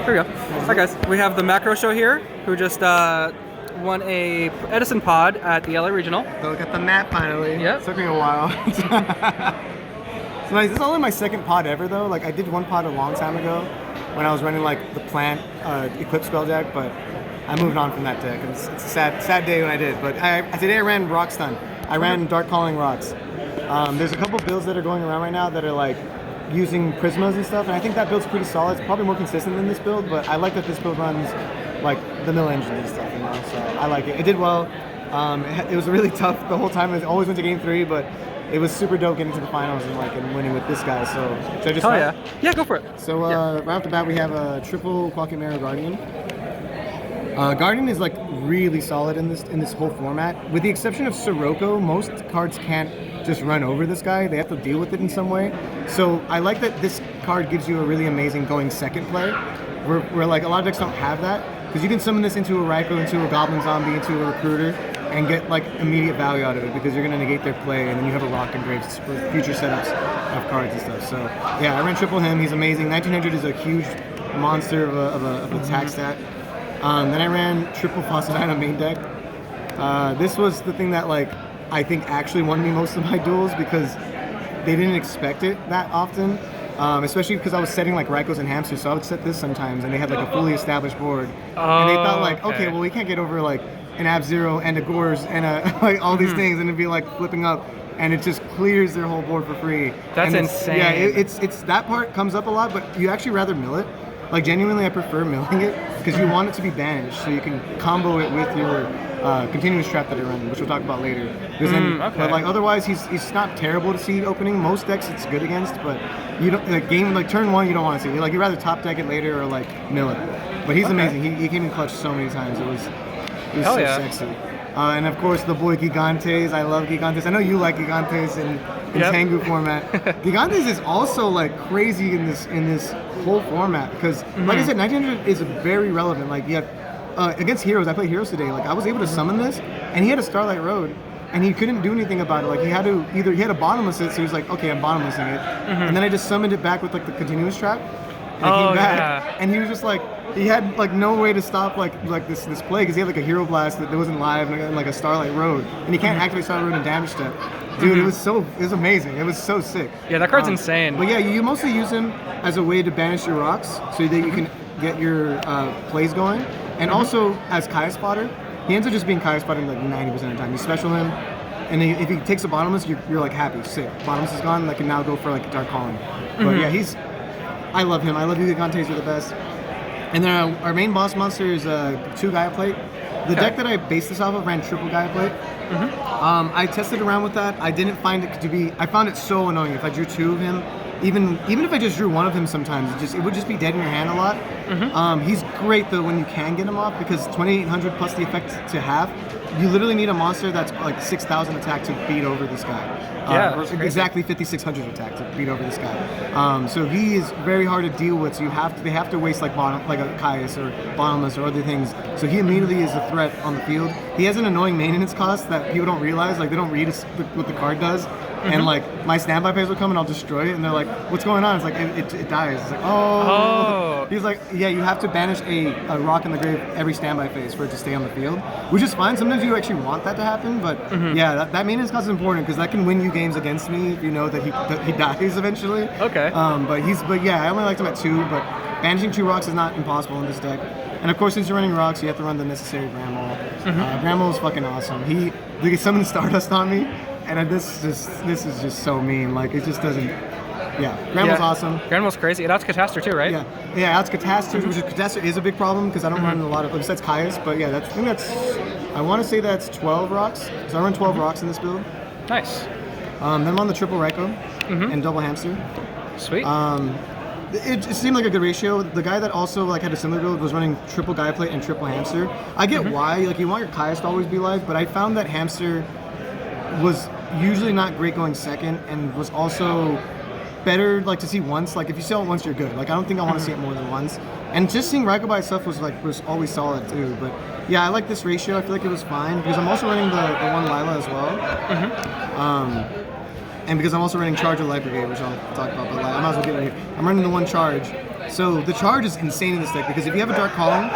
Here we go. Hi guys, we have the Macro Show here, who just won a Edison pod at the LA Regional. So got the map finally. Yep. It took me a while. So this is only my second pod ever though. Like I did one pod a long time ago when I was running like the plant equipped spell deck, but I moved on from that deck. It's a sad day when I did. But today I ran Rock Stun. I ran Dark Calling Rocks. There's a couple builds that are going around right now that are like using Prismas and stuff, and I think that build's pretty solid. It's probably more consistent than this build, but I like that this build runs like the mill engine and stuff, you know, so I like it. It did well. It was really tough the whole time. It always went to game 3, but it was super dope getting to the finals and winning with this guy, so should I just start? Yeah. Yeah, go for it. So right off the bat we have a triple Quackmare Guardian. Guardian is like really solid in this whole format. With the exception of Sirocco, most cards can't just run over this guy. They have to deal with it in some way. So I like that this card gives you a really amazing going second play, where like a lot of decks don't have that, because you can summon this into a Raikou, into a Goblin Zombie, into a Recruiter, and get like immediate value out of it because you're gonna negate their play, and then you have a Rock and Graves for future setups of cards and stuff. So yeah, I ran triple him. He's amazing. 1900 is a huge monster of an attack stat. Then I ran triple Faucetine main deck. This was the thing that like I think actually won me most of my duels because they didn't expect it that often, especially because I was setting like Raikous and Hamsters, so I would set this sometimes, and they had like a fully established board, and they thought like, okay, well we can't get over like an Ab-Zero and a Gores and a like all these things, and it'd be like flipping up, and it just clears their whole board for free. That's insane. Yeah, it's that part comes up a lot, but you actually rather mill it. Like genuinely, I prefer milling it because you want it to be banished, so you can combo it with your continuous trap that you're running, which we'll talk about later. But like otherwise, he's not terrible to see opening. Most decks it's good against, but you don't like turn 1 you don't want to see. You'd rather top deck it later or like mill it. But he's amazing. He came in clutch so many times. It was so sexy. And of course the boy Gigantes. I love Gigantes. I know you like Gigantes in Tengu format. Gigantes is also like crazy in this whole format because, like I said, 1900 is very relevant. Like you have against Heroes. I played Heroes today. Like I was able to summon this, and he had a Starlight Road, and he couldn't do anything about it. Like he had to he had a bottomless it, so he was like, okay, I'm bottomlessing it, and then I just summoned it back with like the continuous trap, and it came back, and he was just like. He had like no way to stop like this play because he had like a Hero Blast that wasn't live and like a Starlight Road, and he can't activate Starlight Road and damage step. Dude, it was amazing. It was so sick. Yeah, that card's insane. But yeah, you mostly use him as a way to banish your rocks so that you can get your plays going, and also as Kaya spotter. He ends up just being Kaya spotting like 90% of the time. You special him, and if he takes a bottomless, you're like happy, sick. Bottomless is gone. I can now go for like Dark Calling. But yeah, I love him. I love you. Gigantes are the best. And then our main boss monster is 2 Gaia Plate. The deck that I based this off of ran triple Gaia Plate. I tested around with that. I didn't find it to be. I found it so annoying. If I drew 2 of him, even if I just drew 1 of him, sometimes it would just be dead in your hand a lot. He's great though when you can get him off because 2800 plus the effect to have. You literally need a monster that's like 6,000 attack to beat over this guy. Exactly 5,600 attack to beat over this guy. So he is very hard to deal with. So they have to waste like a Caius or Bottomless or other things. So he immediately is a threat on the field. He has an annoying maintenance cost that people don't realize. Like they don't read what the card does. And like my standby phase will come and I'll destroy it, and they're like, "What's going on?" It's like it dies. It's like, oh. He's like, yeah, you have to banish a rock in the grave every standby phase for it to stay on the field, which is fine. Sometimes you actually want that to happen, but yeah, that maintenance cost is important because that can win you games against me if you know that he dies eventually. Okay. But yeah, I only liked him at 2, but banishing 2 rocks is not impossible in this deck. And of course, since you're running rocks, you have to run the necessary Grandma. Grandma is fucking awesome. He summoned Stardust on me. And this is just so mean. Like it just doesn't. Yeah, Grandma's awesome. Grandma's crazy. It outs Catastor too, right? Yeah, outs Catastor, which Catastor is a big problem because I don't run a lot of besides Caius. But yeah, I want to say that's 12 rocks. So I run 12 rocks in this build. Nice. Then I'm on the triple Raikou and double Hamster. Sweet. It seemed like a good ratio. The guy that also like had a similar build was running triple Gaia Plate and triple Hamster. I get why. Like you want your Caius to always be live, but I found that Hamster was usually not great going second and was also better like to see once. Like if you saw it once, you're good. Like I don't think I want to see it more than once. And just seeing Raikou by itself was always solid too. But yeah, I like this ratio. I feel like it was fine because I'm also running the 1 Lila as well. And because I'm also running Charge of Light Brigade, which I'll talk about, but like, I might as well get it here. I'm running the 1 Charge, So the charge is insane in this deck because if you have a Dark Calling,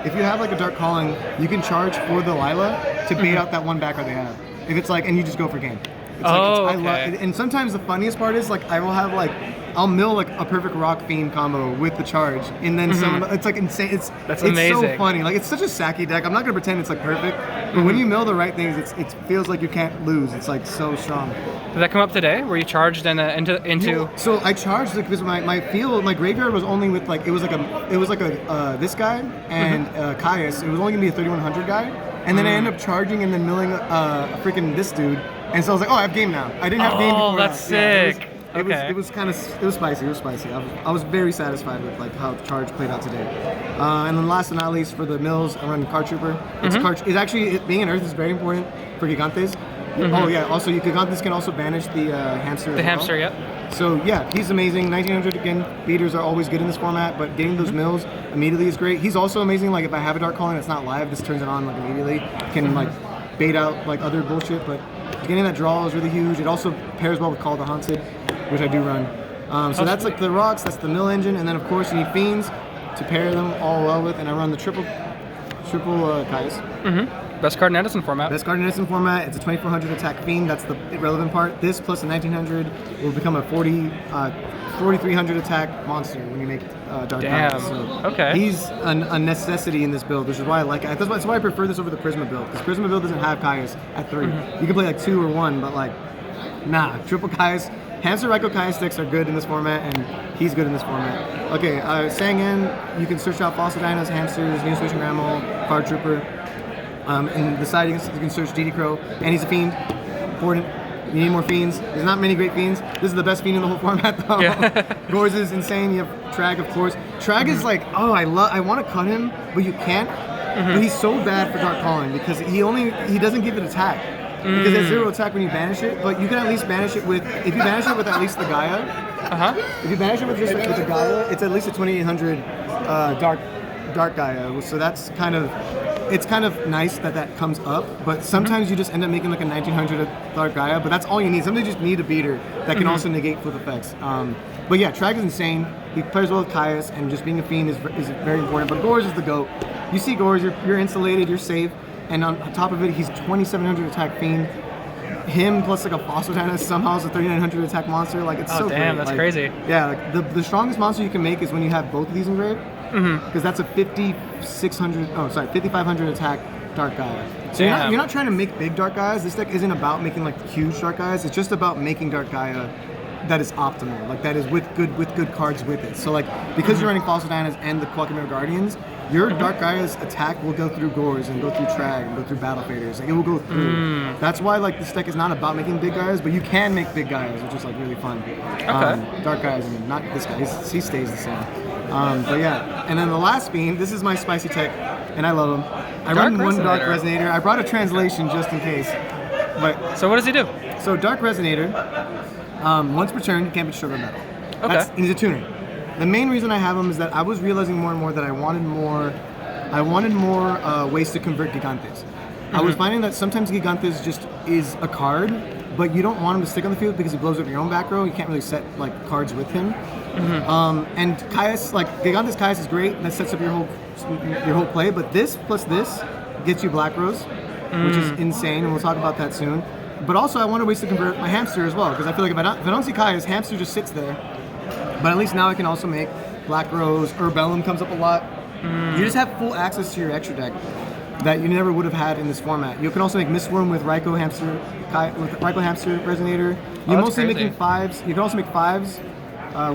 if you have like a Dark Calling, you can charge for the Lila to bait out that one backer they have. If it's like, and you just go for game. It's I love, and sometimes the funniest part is like I will have like I'll mill like a perfect Rock Fiend combo with the charge, and then it's like insane. It's amazing. So funny. Like it's such a sacky deck. I'm not gonna pretend it's like perfect, but when you mill the right things, it feels like you can't lose. It's like so strong. Did that come up today? Were you charged and into? So I charged like, because my graveyard was only with like it was like a this guy and Caius. It was only gonna be a 3100 guy, and then I ended up charging and then milling a freaking this dude. And so I was like, oh, I have game now. I didn't have game before. Oh, that's sick. It was spicy. It was spicy. I was very satisfied with like how the charge played out today. And then last but not least, for the mills, I run Card Trooper. It's actually being an Earth is very important for Gigantes. Oh yeah. Also, Gigantes can also banish the hamster. The hamster, yep. So yeah, he's amazing. 1900 again. Beaters are always good in this format, but getting those mills immediately is great. He's also amazing. Like if I have a Dark Calling, it's not live. This turns it on like immediately. Can like bait out like other bullshit, but getting that draw is really huge. It also pairs well with Call of the Haunted, which I do run. So that's like the rocks, that's the mill engine, and then of course you need fiends to pair them all well with, and I run the triple Caius. Best card in Edison format. Best card in Edison format. It's a 2400 attack fiend. That's the irrelevant part. This plus a 1900 will become a 4300 attack monster when you make Dark Damn. So Okay. He's a necessity in this build, which is why I like it. That's why I prefer this over the Prisma build, because Prisma build doesn't have Caius at 3. You can play like 2 or 1, but like, nah, triple Caius. Hamster Raikou Caius decks are good in this format, and he's good in this format. Okay, Sangan, you can search out Fossil Dinos, Hamsters, New Switching Ramble, Card Trooper. In the side, you can search DD Crow, and he's a Fiend. Important. You need more Fiends. There's not many great Fiends. This is the best Fiend in the whole format, though. Yeah. Gorz is insane. You have Trag, of course. Trag is like, oh, I want to cut him, but you can't. But he's so bad for Dark Calling because he doesn't give it attack. Because it has 0 attack when you banish it, but you can at least banish it with, if you banish it with at least the Gaia, if you banish it with just like, with the Gaia, it's at least a 2800 dark Gaia. So that's kind of, it's kind of nice that comes up, but sometimes you just end up making like a 1900 Dark Gaia, but that's all you need. Sometimes you just need a beater that can also negate flip effects. But yeah, Trag is insane. He plays well with Caius, and just being a Fiend is very important, but Gorz is the GOAT. You see Gorz, you're insulated, you're safe, and on top of it, he's 2700 attack Fiend. Him plus like a Fossil Dino somehow is a 3900 attack monster. Like it's so damn, great. that's crazy. Yeah, like the strongest monster you can make is when you have both of these engraved, because that's a 5500 attack Dark Gaia. So you're not trying to make big Dark Gaias. This deck isn't about making like huge Dark Gaias. It's just about making Dark Gaia that is optimal, like that is with good cards with it. So like because you're running Fossil Dinos and the Quackmare Guardians, your Dark Gaia's attack will go through Gorz and go through Trag and go through Battle Faders. Like it will go through. That's why like this deck is not about making big Gaias, but you can make big Gaias, which is like really fun. Dark Gaias, I mean, not this guy. He stays the same. But yeah, and then the last Fiend, this is my spicy tech, and I love him. I run one Dark Resonator. I brought a translation just in case. But so what does he do? So Dark Resonator, once per turn, can't be destroyed by battle. Okay. He's a tuner. The main reason I have him is that I was realizing more and more that I wanted more ways to convert Gigantes. I was finding that sometimes Gigantes just is a card, but you don't want him to stick on the field because he blows up your own back row. You can't really set like cards with him. And Caius, like Gigantes Caius is great. That sets up your whole play. But this plus this gets you Black Rose, which is insane, and we'll talk about that soon. But also, I wanted ways to convert my Hamster as well, because I feel like if I don't see Caius, Hamster just sits there. But at least now I can also make Black Rose. Urbellum comes up a lot. You just have full access to your extra deck that you never would have had in this format. You can also make Mistworm with Raikou Hamster Resonator. You're mostly making 5s. You can also make 5s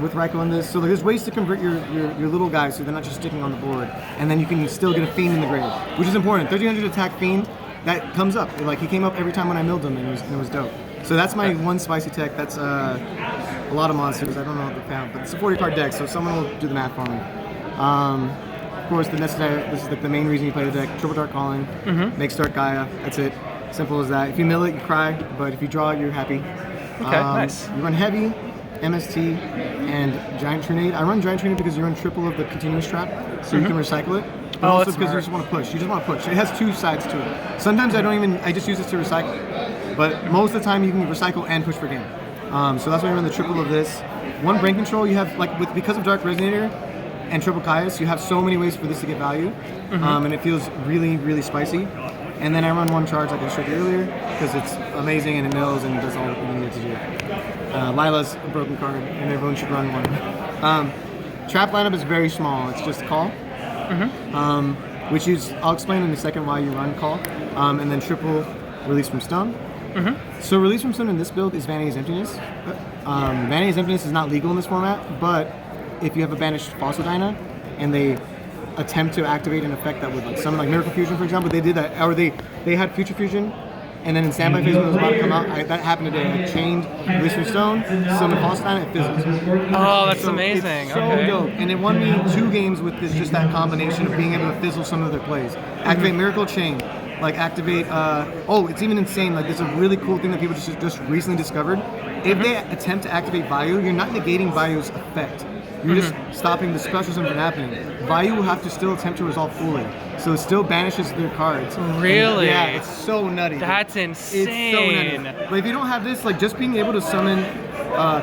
with Raikou in this. So there's ways to convert your little guys so they're not just sticking on the board. And then you can still get a Fiend in the grave, which is important. 1300 attack Fiend, that comes up. Like he came up every time when I milled him, and it was dope. So that's my one spicy tech. That's a lot of monsters. I don't know what to count, but it's a 40 card deck, so someone will do the math for me. Of course, this is like the main reason you play the deck. Triple Dark Calling, make Dark Gaia. That's it. Simple as that. If you mill it, you cry, but if you draw it, you're happy. Okay, nice. You run Heavy, MST, and Giant Trinade. I run Giant Trinade because you run triple of the Continuous Trap, so you can recycle it. But also because you just want to push. You just want to push. It has 2 sides to it. Sometimes I just use it to recycle. But most of the time you can recycle and push for game. So that's why I run the triple of this. 1 brain control, you have like because of Dark Resonator, and triple Caius, you have so many ways for this to get value, and it feels really, really spicy. And then I run one charge like I showed you earlier because it's amazing and it mills and does all you need it to do. Lila's a broken card, and everyone should run one. Trap lineup is very small. It's just call, which is I'll explain in a second why you run call, and then triple release from stone. So release from stone in this build is Vanity's Emptiness. Vanity's Emptiness is not legal in this format, but if you have a banished Fossil Dyna and they attempt to activate an effect that would like summon like Miracle Fusion, for example, they did that, or they had Future Fusion, and then in standby phase when it was about to come out, that happened today. I chained release from stone, summon Fossil Dyna, it fizzles. Oh, that's so amazing. It's so okay. dope, and it won me 2 games with this, just that combination of being able to fizzle some of their plays. Activate Miracle Chain. Like activate, it's even insane. Like there's a really cool thing that people just recently discovered. If they attempt to activate Vayu, you're not negating Vayu's effect. You're just stopping the special summon from happening. Vayu will have to still attempt to resolve fully. So it still banishes their cards. Really? Yeah, it's so nutty. That's insane. It's so nutty. But if you don't have this, like just being able to summon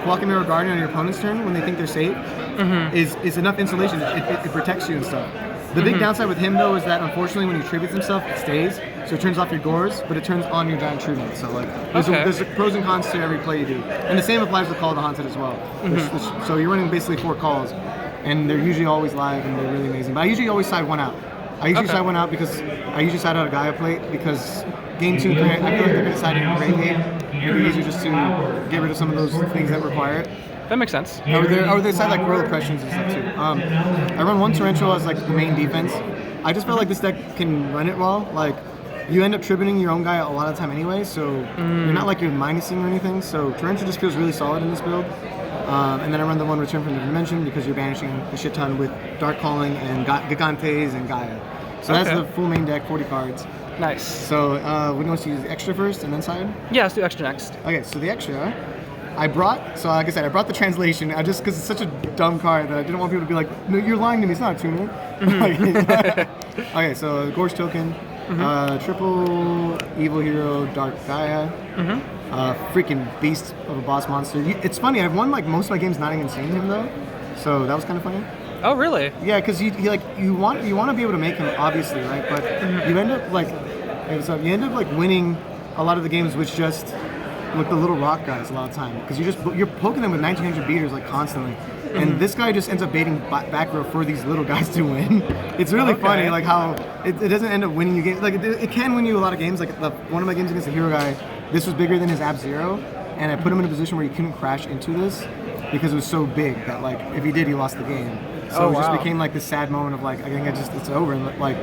Quackmire Guardian on your opponent's turn when they think they're safe is enough insulation. It protects you and stuff. The big downside with him though is that unfortunately when he tributes himself, it stays. So it turns off your Gores, but it turns on your Giant Tribute. So like there's pros and cons to every play you do. And the same applies with Call of the Haunted as well. So you're running basically 4 calls, and they're usually always live and they're really amazing. But I usually always side one out. I usually side one out because I usually side out a Gaia plate because game 2 and 3, I feel like they're going to side in great game. It'd be easier just to get rid of some of those things that require it. That makes sense. Or they side like Royal Oppressions and stuff too. I run one Torrential as like the main defense. I just felt like this deck can run it well. Like you end up tributing your own guy a lot of the time anyway, so you're not like you're minusing or anything. So Torrential just feels really solid in this build. And then I run the one Return from the Dimension because you're banishing a shit ton with Dark Calling and Gigantes and Gaia. So that's the full main deck, 40 cards. Nice. So we want to use extra first and then side? Yeah, let's do extra next. Okay, so the extra, I brought the translation just because it's such a dumb card that I didn't want people to be like, no, you're lying to me, it's not a tuner. Okay, so Gorge Token, triple Evil Hero, Dark Gaia, freaking beast of a boss monster. It's funny, I've won like most of my games not even seeing him though, so that was kind of funny. Oh, really? Yeah, because you want to be able to make him obviously, right? But you end up like winning a lot of the games with just with the little rock guys a lot of time because you're poking them with 1900 beaters like constantly, and this guy just ends up baiting back row for these little guys to win. It's really funny like how it doesn't end up winning you games. Like it can win you a lot of games. Like one of my games against the hero guy, this was bigger than his Ab Zero, and I put him in a position where he couldn't crash into this because it was so big that like if he did, he lost the game. So it just became like this sad moment of like I think it's over and like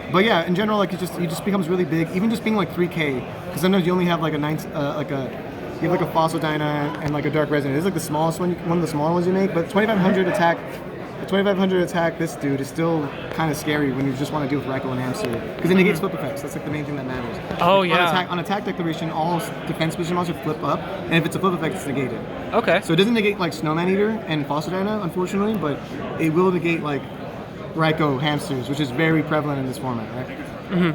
but yeah, in general, like he just becomes really big. Even just being like 3K, because sometimes you only have like you have like a Fossil Dyna and like a Dark Resonant. It's like the smallest one of the smaller ones you make. But 2500 attack, this dude is still kind of scary when you just want to deal with Raikou and Hamster, because it negates flip effects. That's like the main thing that matters. Oh like, yeah. On attack declaration, all defense position monsters flip up, and if it's a flip effect, it's negated. Okay. So it doesn't negate like Snowman Eater and Fossil Dyna, unfortunately, but it will negate like Raikou Hamsters, which is very prevalent in this format, right?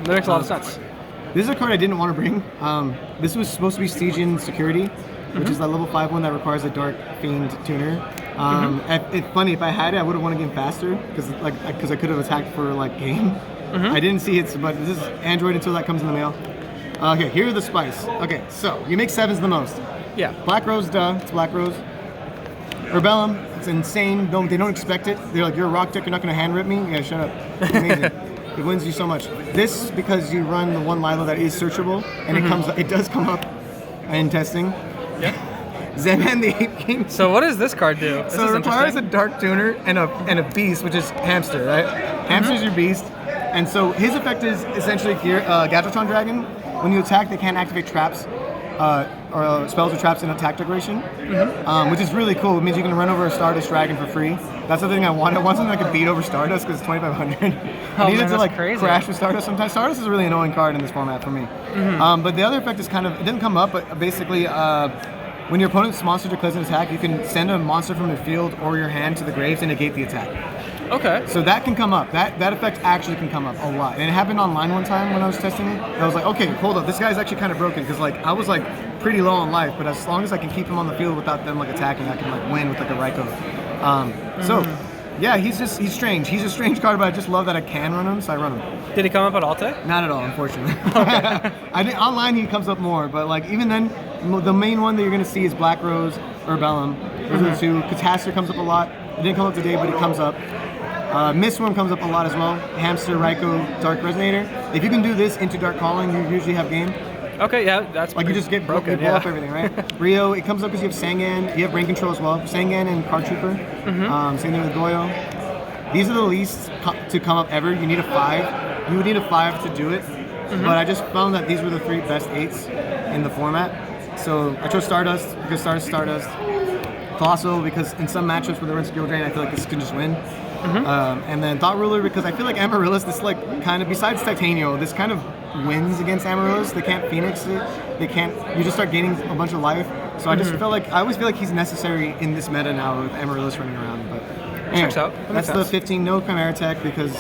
That makes a lot of sense. This is a card I didn't want to bring. This was supposed to be Stygian Security, which is that level 5 one that requires a Dark Fiend tuner. It's funny, if I had it, I would have won a game faster because I could have attacked for like game. I didn't see it, but this is Android until that comes in the mail. Okay, here are the spice. Okay, so you make 7s the most. Yeah. Black Rose, duh, it's Black Rose. Rebellum, it's insane. They don't expect it. They're like, you're a rock deck, you're not gonna hand rip me? Yeah, shut up. It's amazing. It wins you so much. This, because you run the one Lilo that is searchable, and it does come up in testing. Yeah. Zenman the Ape King. So what does this card do? So it requires a Dark Tuner and a beast, which is Hamster, right? Hamster's your beast. And so his effect is essentially Gadgetron Dragon. When you attack, they can't activate traps or spells or traps in attack declaration, which is really cool. It means you can run over a Stardust Dragon for free. That's the thing I want. I want something that can beat over Stardust because it's 2500. I need it to like crash with Stardust sometimes. Stardust is a really annoying card in this format for me. But the other effect is kind of, it didn't come up, but basically when your opponent's monster declares an attack, you can send a monster from your field or your hand to the graves and negate the attack. Okay. So that can come up. That effect actually can come up a lot. And it happened online one time when I was testing it. I was like, okay, hold up, this guy's actually kind of broken because like I was like pretty low on life, but as long as I can keep him on the field without them like attacking, I can like win with like a Raikou. So Yeah, he's strange. He's a strange card, but I just love that I can run him, so I run him. Did he come up at all today? Not at all, unfortunately. I think online he comes up more, but like even then, the main one that you're gonna see is Black Rose or Bellum. Those are the two. Catastor comes up a lot. It didn't come up today, but it comes up. Mistworm comes up a lot as well. Hamster, Raikou, Dark Resonator. If you can do this into Dark Calling, you usually have game. Okay, yeah, that's like you just get broken, blow up everything, right? Rio, it comes up because you have Sangan, you have brain control as well. Sangan and Card Trooper. Same thing with Goyo. These are the least to come up ever. You need a 5. You would need a 5 to do it. But I just found that these were the 3 best 8s in the format. So I chose Stardust because Stardust. Colossal because in some matchups where they run skill drain, I feel like this can just win. And then Thought Ruler because I feel like Amaryllis, this like kind of, besides Titanium, this kind of wins against Amaryllis. They can't Phoenix it. They can't, you just start gaining a bunch of life. So I just feel like, I always feel like he's necessary in this meta now with Amaryllis running around. But anyway, that's the 15, no Chimera Tech because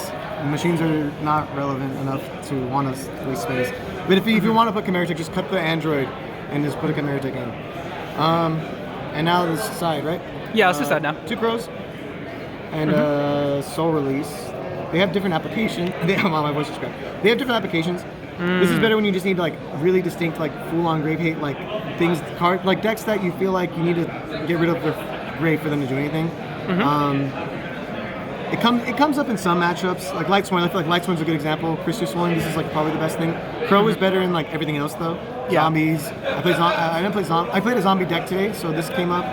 machines are not relevant enough to want to waste space. But if you want to put Chimera Tech, just cut the Android and just put a Chimera Tech in. And now this side, right? Yeah, let's decide now. 2 Crows and Soul Release. They have different applications. My voice is cracked. They have different applications. This is better when you just need like really distinct, like full-on grave hate, like things, like decks that you feel like you need to get rid of their grave for them to do anything. It comes up in some matchups, like Light Sworn. I feel like Light Sworn's a good example. Crystal Sworn, this is like probably the best thing. Crow is better in like everything else though. Yeah. Zombies. I played a zombie deck today, so this came up.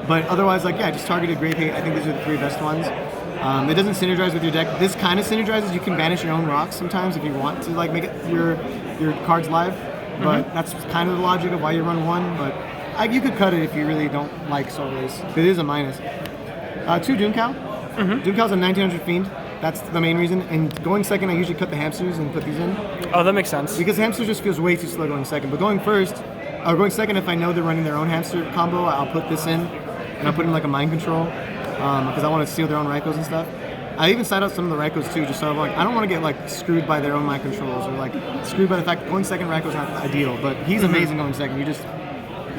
But otherwise, like yeah, just targeted grave hate. I think these are the 3 best ones. It doesn't synergize with your deck. This kind of synergizes. You can banish your own rocks sometimes if you want to like make it your cards live. But that's kind of the logic of why you run 1. But you could cut it if you really don't like Soul Race. It is a minus. 2 Doom Cow. Doom Cow's a 1900 Fiend. That's the main reason. And going second, I usually cut the hamsters and put these in. Oh, that makes sense. Because hamsters just feels way too slow going second. But going first, or going second, if I know they're running their own hamster combo, I'll put this in. And I'll put in like a mind control. Because I want to steal their own Raikous and stuff. I even side out some of the Raikous too, just so I'm like, I don't want to get like screwed by their own mind controls or like screwed by the fact that going second Raikou's not ideal. But he's amazing going second.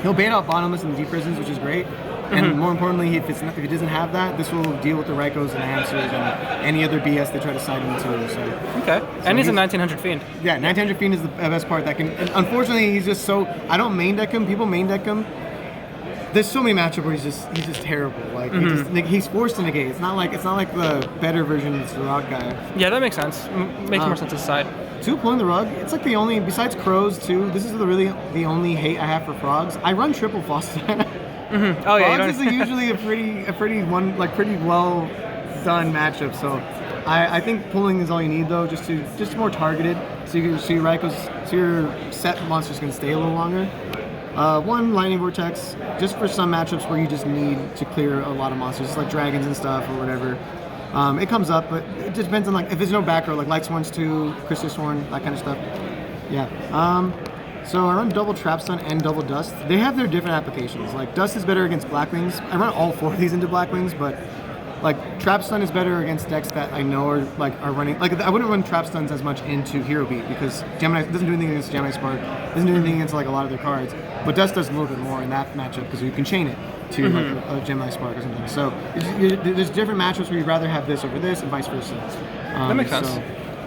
He'll bait out Bottomless in the deep prisons, which is great. And more importantly, if he doesn't have that, this will deal with the Raikous and the hamsters and any other BS they try to side into. So. Okay. And he's a 1900 Fiend. Yeah, 1900 Fiend is the best part. That can. Unfortunately, he's just so. I don't main deck him. People main deck him. There's so many matchups where he's just terrible. Like he's forced to negate. It's not like the better version of the Rock guy. Yeah, that makes sense. Makes more sense to side. 2 pulling the rug. It's like the only, besides crows too. This is the only hate I have for frogs. I run triple Foster. Oh yeah, Frogs is usually a pretty well done matchup. So I think pulling is all you need though, just more targeted. So you can see Raikous, so your set monsters can stay a little longer. 1 Lightning Vortex, just for some matchups where you just need to clear a lot of monsters, like dragons and stuff or whatever. It comes up, but it just depends on like if there's no back row, like Light Sworns 2, Crystal Sworn, that kind of stuff. Yeah. So I run double Trapstun and double Dust. They have their different applications. Like Dust is better against Blackwings. I run all 4 of these into Blackwings, but like Trapstun is better against decks that I know are running. Like I wouldn't run Trapstuns as much into Hero Beat because Gemini doesn't do anything against Gemini Spark. Doesn't do anything against like a lot of their cards. But Dust does a little bit more in that matchup because you can chain it to like a Gemini Spark or something. So there's different matchups where you'd rather have this over this and vice versa. That makes sense. So,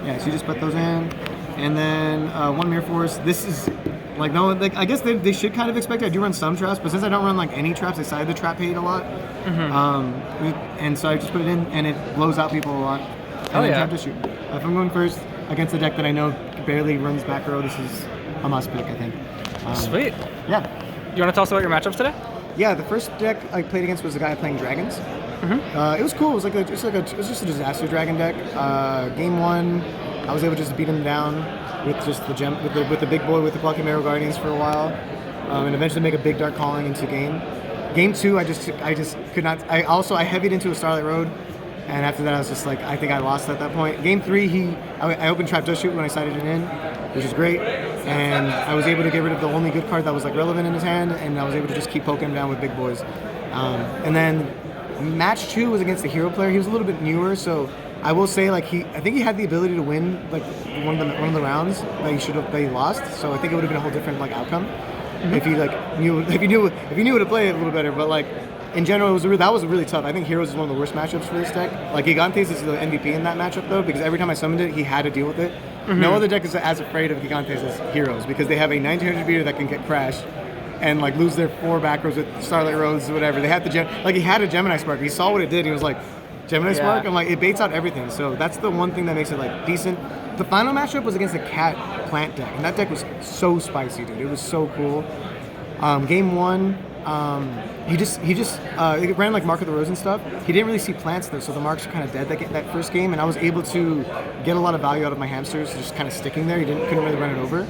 yeah, so you just put those in. And then 1 Mirror Force. This is like no, like I guess they should kind of expect it. I do run some traps, but since I don't run like any traps, I side the trap hate a lot. And so I just put it in, and it blows out people a lot. And then trap to shoot. If I'm going first against a deck that I know barely runs back row, this is a must pick, I think. Sweet. Yeah. You want to tell us about your matchups today? Yeah, the first deck I played against was a guy playing dragons. It was cool. It was just a disaster dragon deck. Game 1. I was able to just beat him down with just the gem with the big boy with the Plucky Marrow Guardians for a while, and eventually make a big Dark Calling into game. Game 2, I just could not. I heavied into a Starlight Road, and after that I was just like, I think I lost at that point. Game 3, I opened Trap Dust Shoot when I sided it in, which is great, and I was able to get rid of the only good card that was like relevant in his hand, and I was able to just keep poking him down with big boys. And then match 2 was against the hero player. He was a little bit newer, so. I will say, like I think he had the ability to win like one of the rounds that he lost. So I think it would have been a whole different like outcome if he like knew how to play it a little better. But like in general, that was really tough. I think Heroes is one of the worst matchups for this deck. Like Gigantes is the MVP in that matchup though, because every time I summoned it, he had to deal with it. No other deck is as afraid of Gigantes as Heroes, because they have a 1900 beater that can get crashed and like lose their 4 back rows with Starlight Rose or whatever. They had he had a Gemini Spark. He saw what it did. He was like, Gemini Spark? I'm like, it baits out everything. So that's the one thing that makes it like decent. The final matchup was against the Cat Plant deck, and that deck was so spicy, dude. It was so cool. Game 1, it ran like Mark of the Rose and stuff. He didn't really see plants though, so the marks are kind of dead that first game, and I was able to get a lot of value out of my hamsters just kind of sticking there. Couldn't really run it over.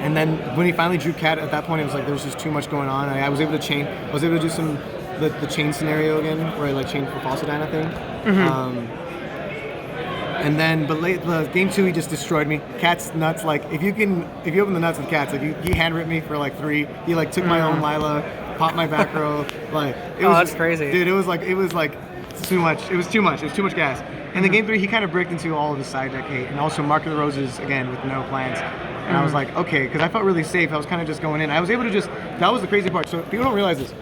And then when he finally drew Cat, at that point it was like there was just too much going on. I was able to chain. I was able to do the chain scenario again, where I like chained for Falsadine, I think. And then, but the game 2, he just destroyed me. Cat's nuts. Like if you open the nuts with Cats, like he hand ripped me for like 3. He like took my own Lila, popped my back row. Like it was that's crazy, dude. It was like too much. It was too much. It was too much gas. And then game 3, he kind of bricked into all of his side deck hate, and also Mark of the Roses again with no plans. And I was like, okay, because I felt really safe. I was kind of just going in. I was able to that was the crazy part. So people don't realize this.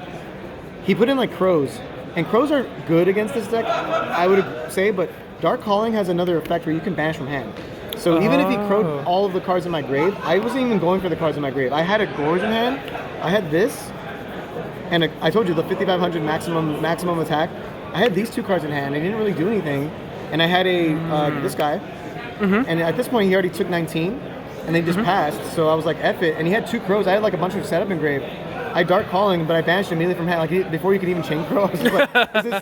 He put in like Crows, and Crows are good against this deck, I would say, but Dark Calling has another effect where you can banish from hand. So even if he crowed all of the cards in my grave, I wasn't even going for the cards in my grave. I had a Gorge in hand, I had this, and I told you the 5500 maximum attack. I had these 2 cards in hand. I didn't really do anything, and I had this guy, and at this point he already took 19, and they just passed. So I was like, F it, and he had 2 Crows. I had like a bunch of setup in grave. I Dark Calling, but I banished immediately from hand. Like before you could even chain Crow, I was just like,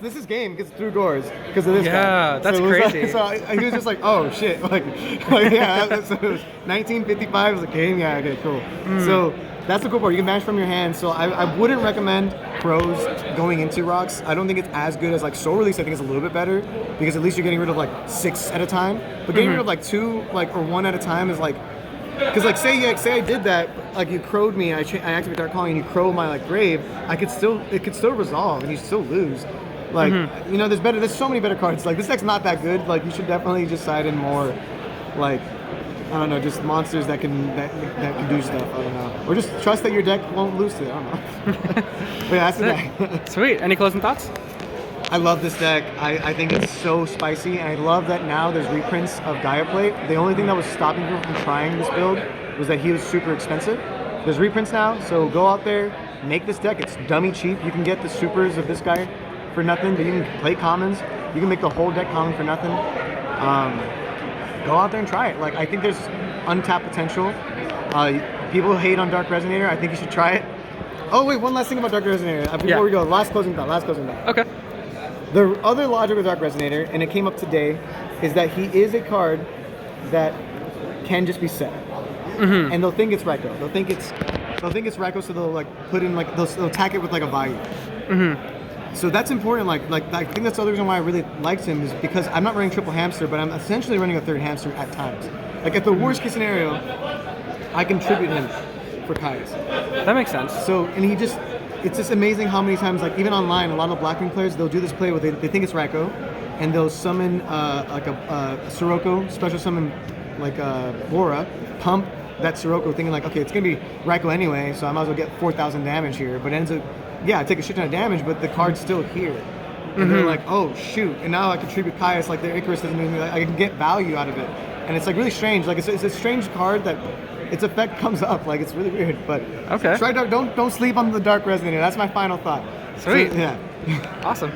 this is game because through doors because of this guy. Yeah, that's crazy. He was just like, oh shit, like yeah. So it was 1955 was a game. Yeah, okay, cool. So that's the cool part. You can banish from your hand. So I wouldn't recommend Crows going into rocks. I don't think it's as good as like Soul Release. I think it's a little bit better because at least you're getting rid of like 6 at a time. But getting rid of like 2 or 1 at a time is like. Because like say I did that, like you crowed me, I activate Dark Calling and you crow my like grave, it could still resolve and you still lose. Like there's so many better cards. Like this deck's not that good. Like you should definitely just side in more, like I don't know, just monsters that can do stuff. I don't know, or just trust that your deck won't lose to it. I don't know. But yeah, that's the deck. Sweet. Any closing thoughts? I love this deck. I think it's so spicy, and I love that now there's reprints of Gaia Plate. The only thing that was stopping me from trying this build was that he was super expensive. There's reprints now, so go out there, make this deck. It's dummy cheap. You can get the supers of this guy for nothing, but you can play commons. You can make the whole deck common for nothing. Go out there and try it. Like I think there's untapped potential. People hate on Dark Resonator. I think you should try it. Oh wait, one last thing about Dark Resonator before we go. Last closing thought. Okay. The other logic with Dark Resonator, and it came up today, is that he is a card that can just be set, and they'll think it's Reiko. They'll think it's Reiko, so they'll like put in like they'll attack it with like a value. So that's important. Like I think that's the other reason why I really liked him is because I'm not running triple hamster, but I'm essentially running a 3rd hamster at times. Like at the worst case scenario, I can tribute him for Kai's. That makes sense. So and it's just amazing how many times, like even online, a lot of Blackwing players, they'll do this play where they think it's Raikou, and they'll summon like a Sirocco, special summon like a Bora, pump that Sirocco thinking like, okay, it's gonna be Raikou anyway, so I might as well get 4,000 damage here. But it ends up, I take a shit ton of damage, but the card's still here. And they're like, oh shoot, and now I contribute Caius, like their Icarus doesn't mean I can get value out of it. And it's like really strange, like it's a strange card that its effect comes up, like it's really weird, but okay. Try don't sleep on the Dark Resonator. That's my final thought. Sweet. So, yeah. Awesome.